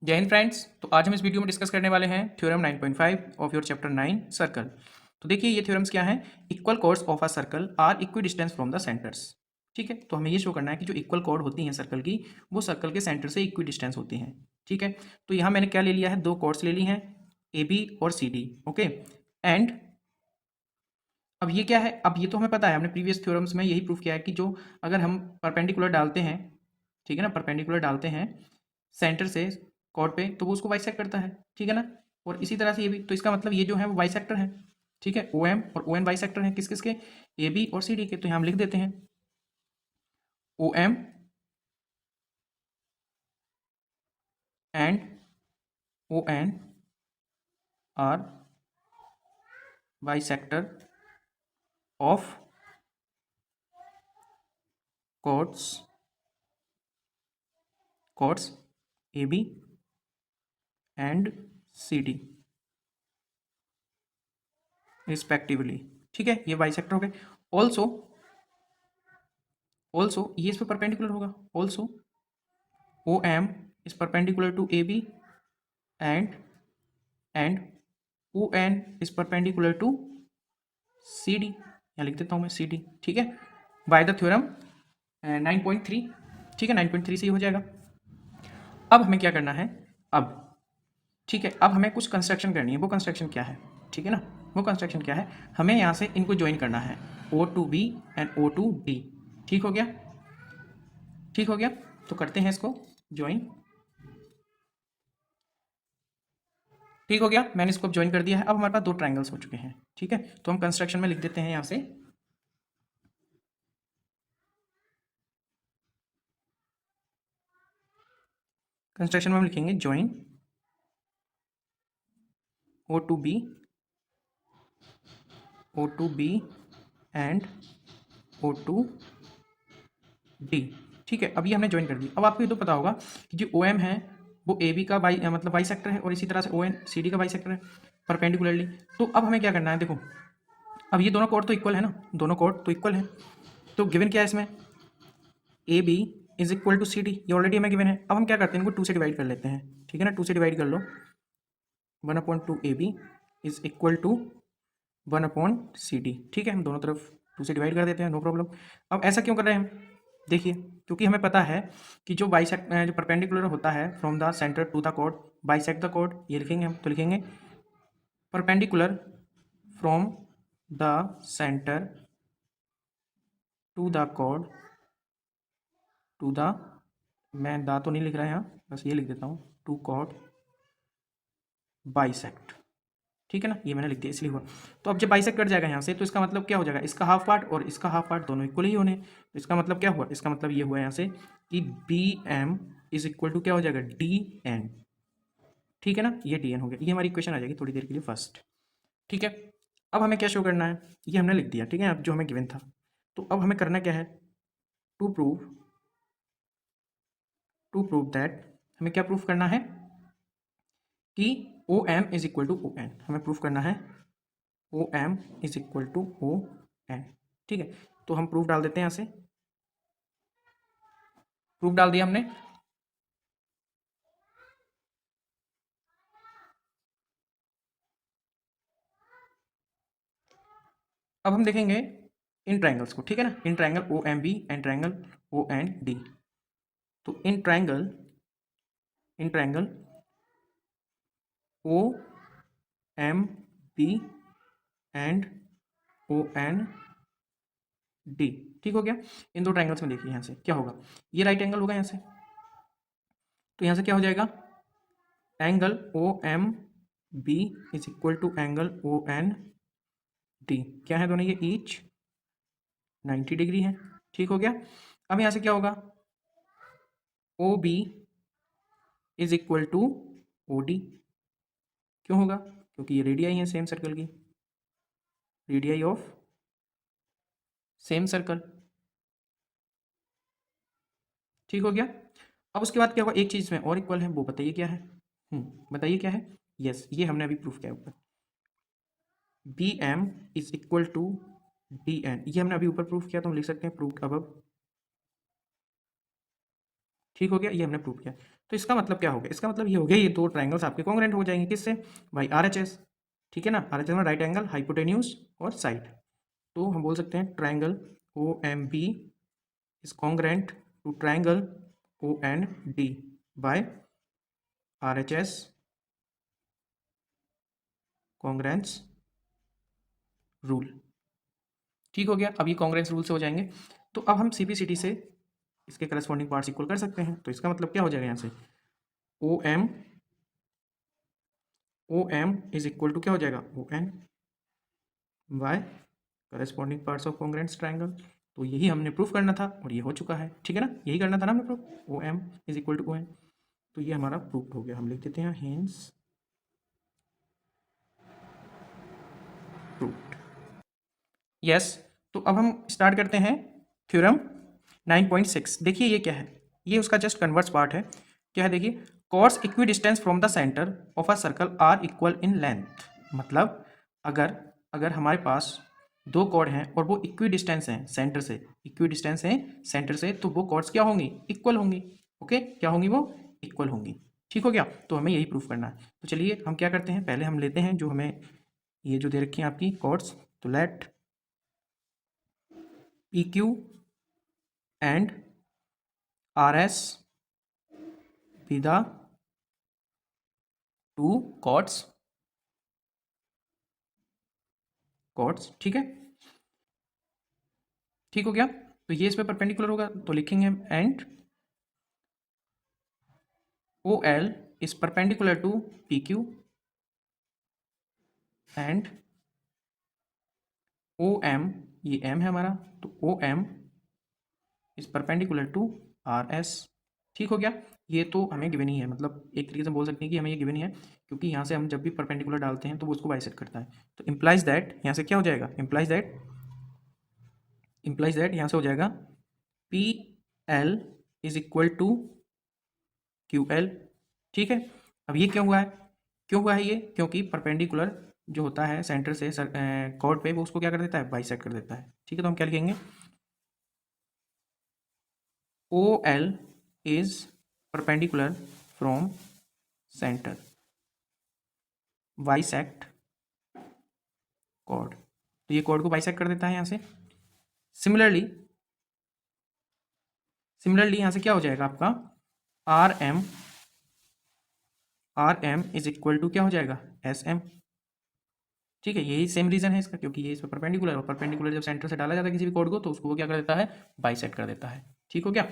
जय हिंद फ्रेंड्स। तो आज हम इस वीडियो में डिस्कस करने वाले हैं theorem 9.5 of your chapter 9 circle. तो देखिए ये थ्योरम्स क्या हैं। Equal chords of a circle are equi distance from the centres. ठीक है, तो हमें ये शो करना है कि जो इक्वल कॉर्ड होती हैं सर्कल की वो सर्कल के सेंटर से इक्वी डिस्टेंस होती हैं। ठीक है, तो यहाँ मैंने क्या ले लिया है, दो कॉर्ड्स ले ली हैं ए बी और सी डी। ओके, एंड अब ये क्या है, अब ये तो हमें पता है, हमने प्रीवियस थ्योरम्स में यही प्रूफ किया है कि जो अगर हम परपेंडिकुलर डालते हैं, ठीक है ना, परपेंडिकुलर डालते हैं सेंटर से कॉर्ड पे तो वो उसको बाइसेक्ट करता है। ठीक है ना, और इसी तरह से ये भी, तो इसका मतलब ये जो है वो बाइसेक्टर है। ठीक है, ओ एम और ओ एन बाइसेक्टर हैं किस किस के, ए बी और सी डी के। तो यहाँ हम लिख देते हैं O M and O N are bisector of chords chords A B and C D respectively. ठीक है, ये बाइसेक्टर हो गए। ऑल्सो ऑल्सो ये इस पर परपेंडिकुलर होगा। Also O M is perpendicular to A B and O N is perpendicular to C D. यहाँ लिख देता हूँ मैं सी डी। ठीक है, बाय द थ्योरम 9.3। ठीक है, 9.3 से ही हो जाएगा। अब हमें क्या करना है, अब ठीक है, अब हमें कुछ कंस्ट्रक्शन करनी है। वो कंस्ट्रक्शन क्या है, ठीक है ना, वो कंस्ट्रक्शन क्या है, हमें यहाँ से इनको ज्वाइन करना है, O to B and O to D. ठीक हो गया, ठीक हो गया। तो करते हैं इसको ज्वाइन। ठीक हो गया, मैंने इसको ज्वाइन कर दिया है। अब हमारे पास दो ट्राइंगल्स हो चुके हैं। ठीक है, तो हम कंस्ट्रक्शन में लिख देते हैं यहाँ से, कंस्ट्रक्शन में हम लिखेंगे join O to B and O to D. ठीक है, अभी हमने ज्वाइन कर दी। अब आपको ये तो पता होगा कि जो ओ एम है वो ए बी का मतलब बाई सेक्टर है, और इसी तरह से ओ एन सी डी का बाई सेक्टर है परपेंडिकुलरली। तो अब हमें क्या करना है, देखो अब ये दोनों कोड तो इक्वल है ना, दोनों कोड तो इक्वल है। तो गिवन क्या है इसमें, A B is equal to C D, ये ऑलरेडी हमें गिवन है। अब हम क्या करते हैं, इनको टू से डिवाइड कर लेते हैं। ठीक है ना, टू से डिवाइड कर लो, 1/2 A B is equal to 1/सी डी। ठीक है, हम दोनों तरफ टू से डिवाइड कर देते हैं, नो प्रॉब्लम। अब ऐसा क्यों कर रहे हैं हम, देखिए क्योंकि हमें पता है कि जो बाइसेक्ट जो परपेंडिकुलर होता है from the centre to the chord bisect the chord, ये लिखेंगे हम। तो लिखेंगे perpendicular from the centre to the chord to the, मैं दा तो नहीं लिख रहा है यहाँ, बस ये लिख देता हूँ, टू कॉर्ड बाइसेक्ट। ठीक है ना, ये मैंने लिख दिया इसलिए हुआ। तो अब जब बाइसेक्ट कट जाएगा यहाँ से, तो इसका मतलब क्या हो जाएगा, इसका हाफ पार्ट और इसका हाफ पार्ट दोनों इक्वल ही होने। तो इसका मतलब क्या हुआ, इसका मतलब ये हुआ यहाँ से कि B M is equal to क्या हो जाएगा, डी एन। ठीक है ना, ये डी एन हो गया। ये हमारी इक्वेशन आ जाएगी थोड़ी देर के लिए फर्स्ट। ठीक है, अब हमें क्या शो करना है, ये हमने लिख दिया। ठीक है, अब जो हमें गिवन था, तो अब हमें करना क्या है, टू प्रूव दैट, हमें क्या प्रूफ करना है कि O M is equal to O N. हमें प्रूफ करना है O M is equal to O N. ठीक है, तो हम प्रूफ डाल देते हैं यहाँ से, प्रूफ डाल दिया हमने। अब हम देखेंगे इन ट्राइंगल्स को। ठीक है ना, इन triangle O M B and triangle O N D. तो इन triangle O M B and O N D. ठीक हो गया, इन दो ट्राइंगल्स में देखिए यहाँ से क्या होगा, ये राइट एंगल होगा यहाँ से, तो यहाँ से क्या हो जाएगा, angle O M B is equal to angle O N D. क्या है दोनों, ये ईच 90 डिग्री है। ठीक हो गया, अब यहाँ से क्या होगा, O B is equal to O D. क्यों होगा, क्योंकि ये रेडियाई है सेम सर्कल की, रेडियाई ऑफ सेम सर्कल। ठीक हो गया, अब उसके बाद क्या होगा, एक चीज़ में और इक्वल है, वो बताइए क्या है। बताइए क्या है, यस ये हमने अभी प्रूफ किया ऊपर, B M is equal to D N, ये हमने अभी ऊपर प्रूफ किया, तो हम लिख सकते हैं प्रूफ अब। ठीक हो गया, ये हमने प्रूफ किया। तो इसका मतलब क्या हो गया, इसका मतलब ये हो गया ये दो ट्राइंगल्स आपके कॉन्ग्रुएंट हो जाएंगे किससे, बाई RHS, ठीक है ना। RHS में राइट एंगल, हाइपोटेन्यूज और साइड। तो हम बोल सकते हैं triangle OMB is congruent to triangle OND by RHS congruence rule. ठीक हो गया, अब ये कॉन्ग्रुएंस रूल से हो जाएंगे। तो अब हम CPCT से इसके करस्पॉन्डिंग पार्ट्स इक्वल कर सकते हैं। तो इसका मतलब क्या हो जाएगा यहाँ से, OM इज इक्वल टू क्या हो जाएगा, ON by corresponding parts of congruent triangle. तो यही हमने प्रूफ करना था और ये हो चुका है, ठीक है ना, यही करना था ना हमने proof, OM is equal to ON। तो ये हमारा प्रूफ हो गया, हम लिख देते हैं हेंस प्रूफ्ड। यस, तो अब हम स्टार्ट करते हैं थ्योरम 9.6। देखिए ये क्या है, ये उसका जस्ट कन्वर्स पार्ट है। क्या है देखिए, chords equi distance from the centre of a circle are equal in length. मतलब अगर अगर हमारे पास दो कॉर्ड हैं और वो इक्वी डिस्टेंस हैं सेंटर से, इक्वी डिस्टेंस हैं सेंटर से, तो वो कॉर्ड्स क्या होंगी, इक्वल होंगी। ओके, क्या होंगी वो, इक्वल होंगी। ठीक हो गया, तो हमें यही प्रूफ करना है। तो चलिए हम क्या करते हैं, पहले हम लेते हैं जो हमें ये जो दे रखी हैं आपकी कॉर्ड्स। तो late PQ and RS be the two chords, ठीक है, ठीक हो गया। तो ये इस पे परपेंडिकुलर होगा, तो लिखेंगे हम and OL is perpendicular to PQ and OM, ये M है हमारा, तो OM is perpendicular to RS। ठीक हो गया, ये तो हमें गिवन ही है, मतलब एक तरीके से बोल सकते हैं कि हमें ये गिवन ही है, क्योंकि यहाँ से हम जब भी परपेंडिकुलर डालते हैं तो वो उसको बाइसेक्ट करता है। तो इम्प्लाइज दैट, यहाँ से क्या हो जाएगा, इम्प्लाइज दैट यहाँ से हो जाएगा PL is equal to QL। ठीक है, अब ये क्यों हुआ है, क्यों हुआ है ये, क्योंकि परपेंडिकुलर जो होता है सेंटर से कॉर्ड पे, वो उसको क्या कर देता है, बाइसेक्ट कर देता है। ठीक है, तो हम क्या लिखेंगे, OL is perpendicular from centre bisect chord. तो ये कॉर्ड को बाइसेक्ट कर देता है यहाँ से। सिमिलरली यहाँ से क्या हो जाएगा आपका, R M is equal to क्या हो जाएगा, SM। ठीक है, यही सेम रीजन है इसका, क्योंकि ये इस पर परपेंडिकुलर, और परपेंडिकुलर जब सेंटर से डाला जाता है किसी भी कोड को, तो उसको वो क्या कर देता है, बाइसेक्ट कर देता है। ठीक हो गया,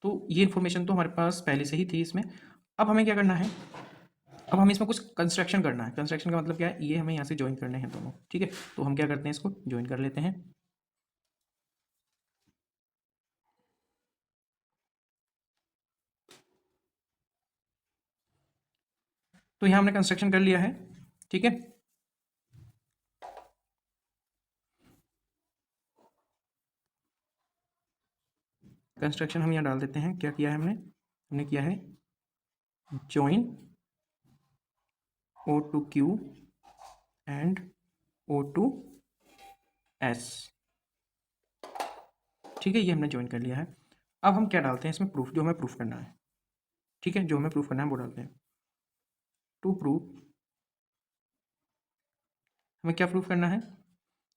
तो ये इन्फॉर्मेशन तो हमारे पास पहले से ही थी इसमें। अब हमें क्या करना है, अब हमें इसमें कुछ कंस्ट्रक्शन करना है। कंस्ट्रक्शन का मतलब क्या है, ये हमें यहाँ से ज्वाइन करने हैं दोनों। ठीक है, तो हम क्या करते हैं, इसको ज्वाइन कर लेते हैं। तो यहाँ हमने कंस्ट्रक्शन कर लिया है। ठीक है, कंस्ट्रक्शन हम यहाँ डाल देते हैं। क्या किया है हमने किया है join O to Q and O to S। ठीक है, ये हमने ज्वाइन कर लिया है। अब हम क्या डालते हैं इसमें, प्रूफ, जो हमें प्रूफ करना है। ठीक है, जो हमें प्रूफ करना है वो डालते हैं। टू प्रूफ, हमें क्या प्रूफ करना है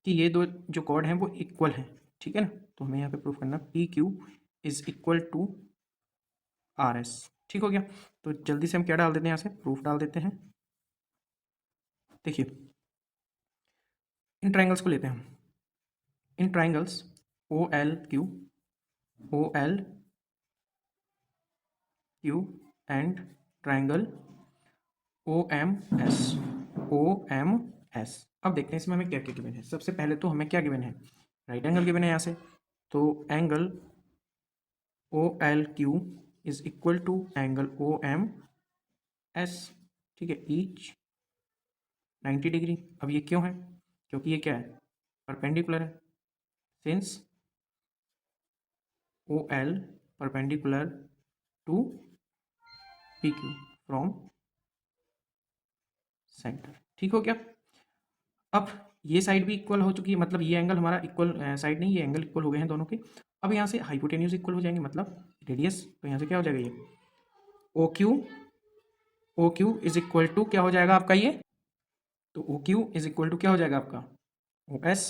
कि ये दो जो कॉर्ड हैं वो इक्वल हैं। ठीक है ना, तो हमें यहाँ पे प्रूफ करना है PQ is equal to RS। ठीक हो गया, तो जल्दी से हम क्या डाल देते हैं, यहाँ से प्रूफ डाल देते हैं। देखिए इन ट्राइंगल्स को लेते हैं हम, इन triangles OLQ and triangle OMS। अब देखते हैं इसमें हमें क्या क्या गिवन है। सबसे पहले तो हमें क्या गिवन है, राइट एंगल गिवन है यहाँ से, तो angle OLQ is equal to angle OMS। ठीक है, ईच 90 डिग्री। अब ये क्यों है, क्योंकि ये क्या है, परपेंडिकुलर है। Since OL perpendicular to PQ फ्रॉम सेंटर। ठीक हो गया, अब ये साइड भी इक्वल हो चुकी है, मतलब ये एंगल हमारा इक्वल साइड नहीं, ये एंगल इक्वल हो गए हैं दोनों के। अब यहाँ से हाइपोटेन्यूज इक्वल हो जाएंगे, मतलब रेडियस। तो यहाँ से क्या हो जाएगा, ये O Q is equal to क्या हो जाएगा आपका ये, तो O Q is equal to क्या हो जाएगा आपका ओ एस।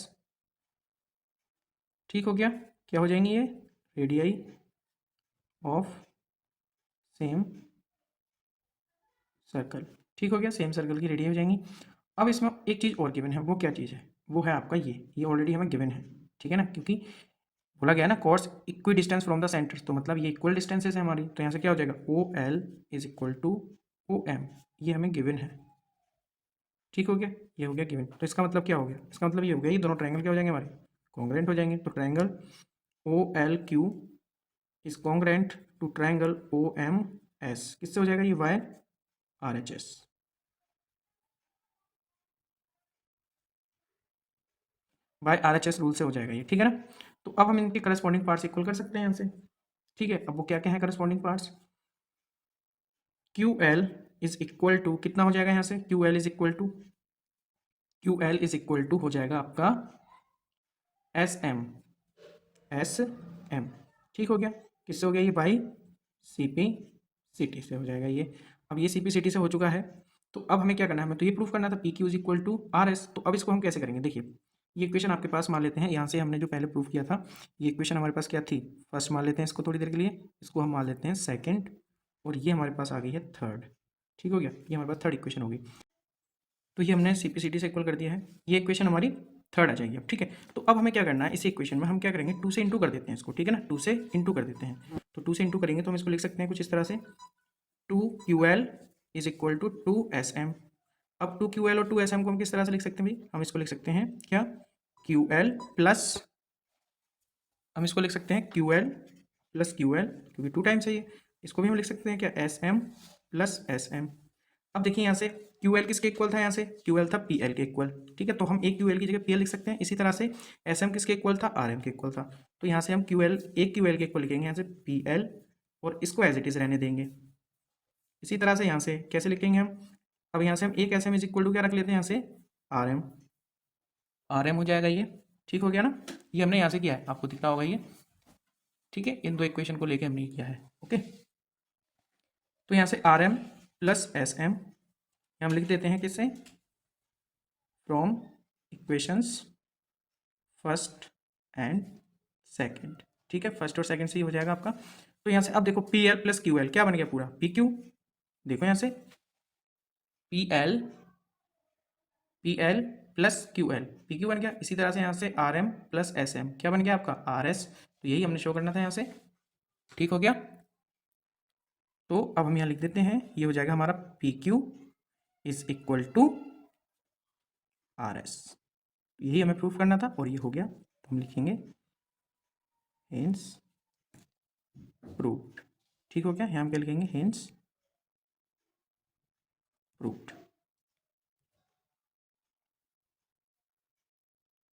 ठीक हो गया, क्या हो जाएंगी ये रेडियाई ऑफ सेम सर्कल। ठीक हो गया, सेम सर्कल की रेडियाई हो जाएंगी। अब इसमें एक चीज़ और गिवन है, वो क्या चीज़ है, वो है आपका ये ऑलरेडी हमें गिवन है, ठीक है ना, क्योंकि बोला गया ना chords equi distance from the centre, तो मतलब ये इक्वल डिस्टेंसेस है हमारी, तो यहाँ से क्या हो जाएगा O L is equal to O M, ये हमें गिवन है। ठीक हो गया, ये हो गया गिवन। तो इसका मतलब क्या हो गया, इसका मतलब ये हो गया ये दोनों ट्रायंगल क्या हो जाएंगे हमारे कॉन्ग्रेंट हो जाएंगे। तो triangle O L Q is congruent to triangle O M S, किससे हो जाएगा ये वाई R H S, by R H S rule से हो जाएगा ये, ठीक है ना। तो अब हम इनके करस्पॉन्डिंग पार्ट्स इक्वल कर सकते हैं यहाँ से, ठीक है। अब वो क्या क्या है corresponding parts, Q L is equal to कितना हो जाएगा यहाँ से, Q L is equal to हो जाएगा आपका एस एम, ठीक हो गया, किससे हो गया ये by C P C T से हो जाएगा ये। अब ये सी पी सी टी से हो चुका है, तो अब हमें क्या करना है, हमें तो ये प्रूफ करना था P Q is equal to R S. तो अब इसको हम कैसे करेंगे, देखिए ये इक्वेशन आपके पास मान लेते हैं, यहाँ से हमने जो पहले प्रूफ किया था ये इक्वेशन हमारे पास क्या थी, फर्स्ट मान लेते हैं इसको थोड़ी देर के लिए, इसको हम मान लेते हैं सेकेंड, और ये हमारे पास आ गई है थर्ड। ठीक हो गया, ये हमारे पास थर्ड इक्वेशन होगी। तो ये हमने सी पी सी टी से इक्वल कर दिया है, ये इक्वेशन हमारी थर्ड आ जाएगी अब, ठीक है। तो अब हमें क्या करना है, इसी इक्वेशन में हम क्या करेंगे, टू से इंटू कर देते हैं इसको, ठीक है ना, टू से इंटू कर देते हैं। तो टू से इंटू करेंगे तो हम इसको लिख सकते हैं कुछ इस तरह से, two Q L is equal to two S M. अब टू क्यू एल और टू एस एम को हम किस तरह से लिख सकते हैं भाई, हम इसको लिख सकते हैं क्या, क्यू एल प्लस, हम इसको लिख सकते हैं Q L plus Q L, क्योंकि टू टाइम्स है ये, इसको भी हम लिख सकते हैं क्या, S M plus S M. अब देखिए यहाँ से क्यू एल किसके इक्वल था, यहाँ से क्यू एल था पी एल के इक्वल, ठीक है, तो हम एक क्यू एल की जगह पी एल लिख सकते हैं। इसी तरह से एस एम किसके इक्वल था, आर एम के इक्वल था, तो यहाँ से हम क्यू एल एक क्यू एल के इक्वल लिखेंगे यहाँ से पी एल, और इसको एज इट इज़ रहने देंगे। इसी तरह से यहाँ से कैसे लिखेंगे हम, अब यहाँ से हम एक S M is equal to क्या रख लेते हैं यहाँ से, आर एम हो जाएगा ये। ठीक हो गया ना, ये हमने यहाँ से किया है, आपको दिख रहा होगा ये, ठीक है, इन दो इक्वेशन को लेके हमने ये किया है, ओके। तो यहाँ से R M plus S M हम लिख देते हैं किससे, from equations first and second, ठीक है, फर्स्ट और सेकंड से ही हो जाएगा आपका। तो यहाँ से अब देखो P L plus Q L क्या बन गया पूरा, पी क्यू, देखो यहाँ से P L plus Q L, P Q बन गया। इसी तरह से यहाँ से R M plus S M क्या बन गया आपका, आर एस, तो यही हमने शो करना था यहाँ से। ठीक हो गया, तो अब हम यहाँ लिख देते हैं, ये हो जाएगा हमारा P Q is equal to R S, यही हमें प्रूफ करना था और ये हो गया, तो हम लिखेंगे हेंस प्रूव्ड। ठीक हो गया, यहाँ हम क्या लिखेंगे, हेंस प्रूव्ड।